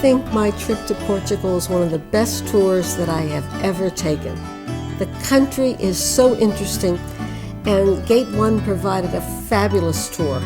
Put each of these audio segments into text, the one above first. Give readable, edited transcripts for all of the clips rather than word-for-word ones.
think my trip to Portugal is one of the best tours that I have ever taken. The country is so interesting, and Gate1 provided a fabulous tour.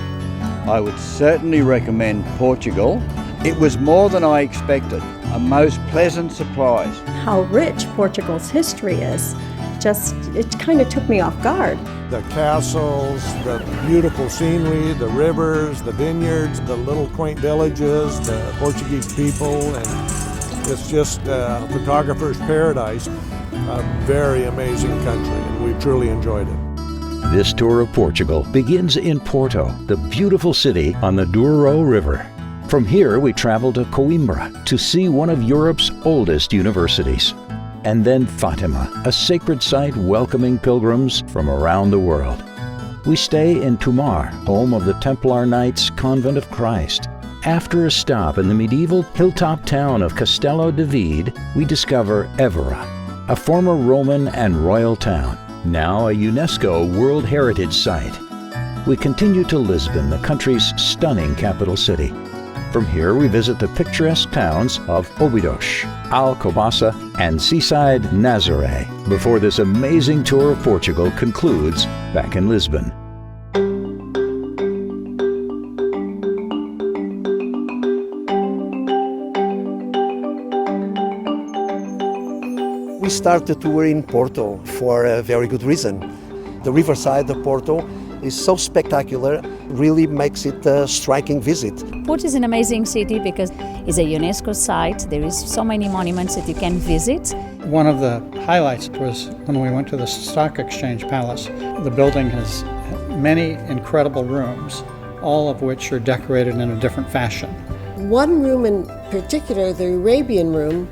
I would certainly recommend Portugal. It was more than I expected, a most pleasant surprise. How rich Portugal's history is, it kind of took me off guard. The castles, the beautiful scenery, the rivers, the vineyards, the little quaint villages, the Portuguese people, and it's just a photographer's paradise. A very amazing country, and we truly enjoyed it. This tour of Portugal begins in Porto, the beautiful city on the Douro River. From here, we travel to Coimbra to see one of Europe's oldest universities. And then Fatima, a sacred site welcoming pilgrims from around the world. We stay in Tomar, home of the Templar Knights Convent of Christ. After a stop in the medieval hilltop town of Castelo de Vide, we discover Évora, a former Roman and royal town, now a UNESCO World Heritage Site. We continue to Lisbon, the country's stunning capital city. From here, we visit the picturesque towns of Óbidos, Alcobaça, and seaside Nazaré before this amazing tour of Portugal concludes back in Lisbon. We started the tour in Porto for a very good reason. The riverside of Porto is so spectacular, really makes it a striking visit. Porto is an amazing city because it's a UNESCO site. There is so many monuments that you can visit. One of the highlights was when we went to the Stock Exchange Palace. The building has many incredible rooms, all of which are decorated in a different fashion. One room in particular, the Arabian room,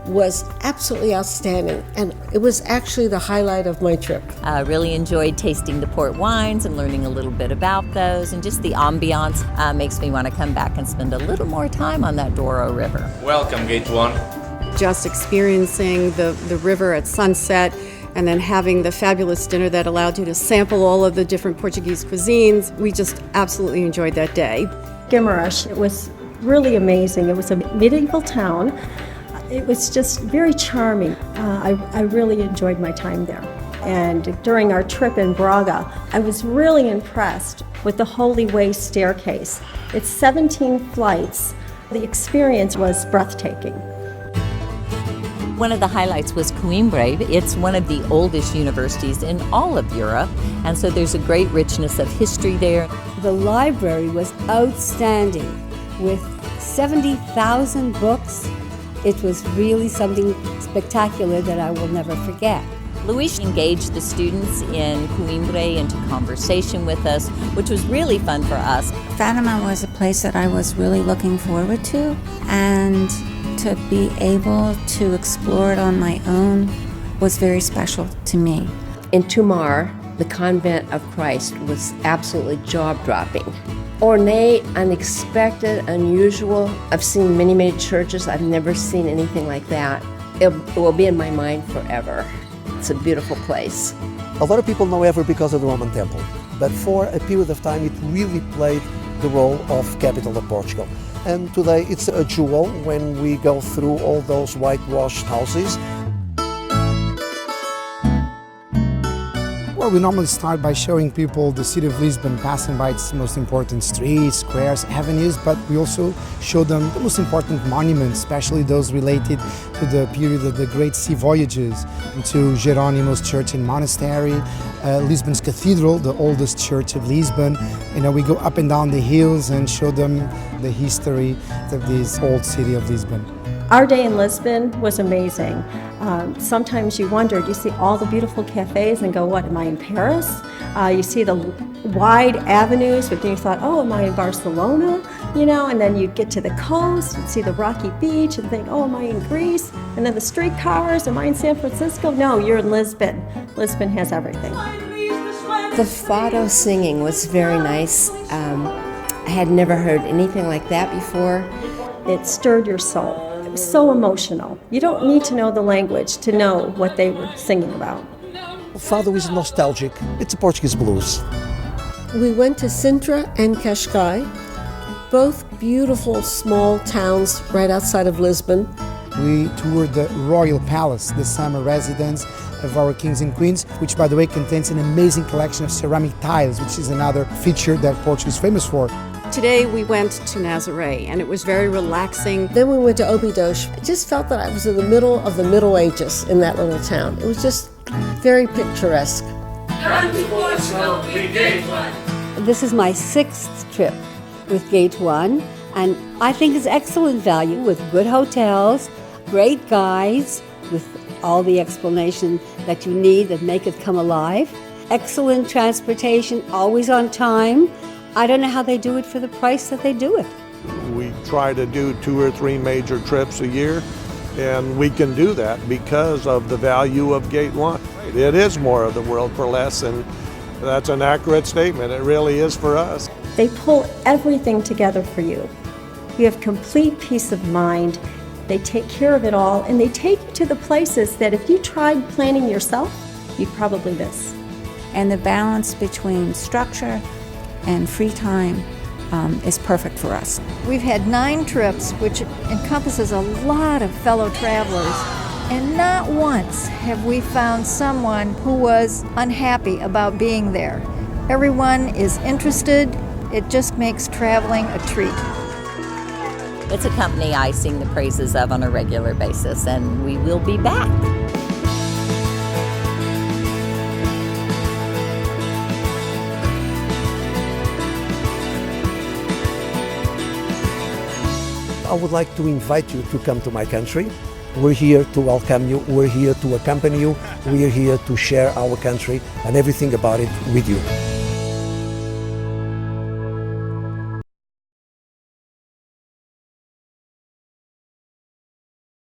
was absolutely outstanding, and it was actually the highlight of my trip. I really enjoyed tasting the port wines and learning a little bit about those, and just the ambiance makes me want to come back and spend a little more time on that Douro River. Welcome, Gate1. Just experiencing the river at sunset and then having the fabulous dinner that allowed you to sample all of the different Portuguese cuisines. We just absolutely enjoyed that day. Guimarães, it was really amazing. It was a medieval town. It was just very charming. I really enjoyed my time there. And during our trip in Braga, I was really impressed with the Holy Way staircase. It's 17 flights. The experience was breathtaking. One of the highlights was Coimbra. It's one of the oldest universities in all of Europe, and so there's a great richness of history there. The library was outstanding with 70,000 books. It was really something spectacular that I will never forget. Luis engaged the students in Coimbra into conversation with us, which was really fun for us. Fatima was a place that I was really looking forward to, and to be able to explore it on my own was very special to me. In Tomar, the Convent of Christ was absolutely jaw-dropping. Ornate, unexpected, unusual. I've seen many, many churches. I've never seen anything like that. It will be in my mind forever. It's a beautiful place. A lot of people know Évora because of the Roman temple, but for a period of time it really played the role of capital of Portugal. And today it's a jewel when we go through all those whitewashed houses. Well, we normally start by showing people the city of Lisbon, passing by its most important streets, squares, avenues, but we also show them the most important monuments, especially those related to the period of the Great Sea Voyages, to Jerónimo's Church and Monastery, Lisbon's Cathedral, the oldest church of Lisbon. You know, we go up and down the hills and show them the history of this old city of Lisbon. Our day in Lisbon was amazing. Sometimes you wondered, you see all the beautiful cafes and go, what, am I in Paris? You see the wide avenues, but then you thought, oh, am I in Barcelona? You know, and then you'd get to the coast and see the rocky beach and think, oh, am I in Greece? And then the streetcars, am I in San Francisco? No, you're in Lisbon. Lisbon has everything. The fado singing was very nice. I had never heard anything like that before. It stirred your soul. It was so emotional. You don't need to know the language to know what they were singing about. Fado is nostalgic. It's a Portuguese blues. We went to Sintra and Cascais, both beautiful small towns right outside of Lisbon. We toured the Royal Palace, the summer residence of our kings and queens, which by the way contains an amazing collection of ceramic tiles, which is another feature that Portugal is famous for. Today we went to Nazaré and it was very relaxing. Then we went to Óbidos. I just felt that I was in the middle of the Middle Ages in that little town. It was just very picturesque. Come to Portugal with Gate1. This is my 6th trip with Gate1, and I think it's excellent value with good hotels, great guides with all the explanation that you need that make it come alive, excellent transportation, always on time. I don't know how they do it for the price that they do it. We try to do 2 or 3 major trips a year, and we can do that because of the value of Gate1. It is more of the world for less, and that's an accurate statement. It really is for us. They pull everything together for you. You have complete peace of mind. They take care of it all, and they take you to the places that if you tried planning yourself, you'd probably miss. And the balance between structure and free time is perfect for us. We've had 9 trips, which encompasses a lot of fellow travelers, and not once have we found someone who was unhappy about being there. Everyone is interested. It just makes traveling a treat. It's a company I sing the praises of on a regular basis, and we will be back. I would like to invite you to come to my country. We're here to welcome you, we're here to accompany you, we're here to share our country and everything about it with you.